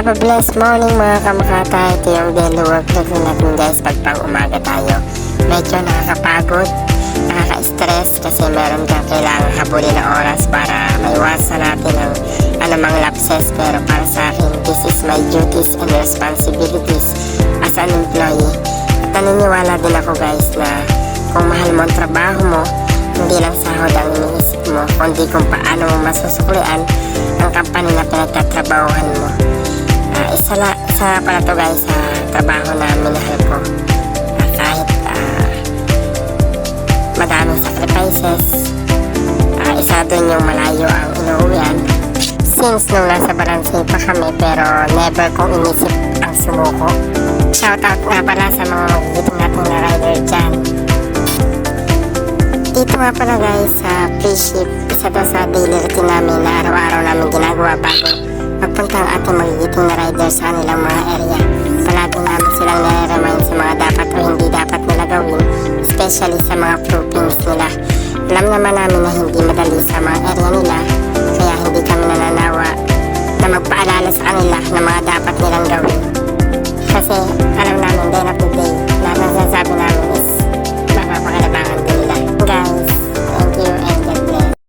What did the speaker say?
Have a blessed morning mga kamakata. Ito yung daily work routine natin guys pag umaga tayo. Medyo nakakapagod, nakaka-stress kasi meron kang kailangan habulin na oras para maiwasan natin ang anumang lapses. Pero para sa akin, this is my duties and responsibilities as an employee. At naniniwala din ako guys na kung mahal mo ang trabaho mo, hindi lang sahod ang iniisip mo, kundi kung paano mo masusuklian ang company na pinagtatrabahuhan mo. Isa pala to guys sa trabaho na minahal ko. Kahit madaming sacrifices, isa dun yung malayo ang inuuwian. Since nung nasa Balancay pa kami, pero never kong inisip ang sumuko. Shoutout nga pala sa mga magigiting natin na rider dyan. Dito nga pala guys sa free ship, isa to sa daily routine namin na araw-araw namin ginagawa bago magpunta ang ating magigiting na rider sa kanilang mga area. Palagi namin silang nare-remind sa mga dapat o hindi dapat nila gawin, especially sa mga groupings nila. Alam naman namin na hindi madali sa mga area nila, kaya hindi kami nananawa na magpaalala sa kanila na mga dapat nilang gawin. Kasi alam namin, end of the day, na nasasabi namin is mapapakalabangan din nila. Guys,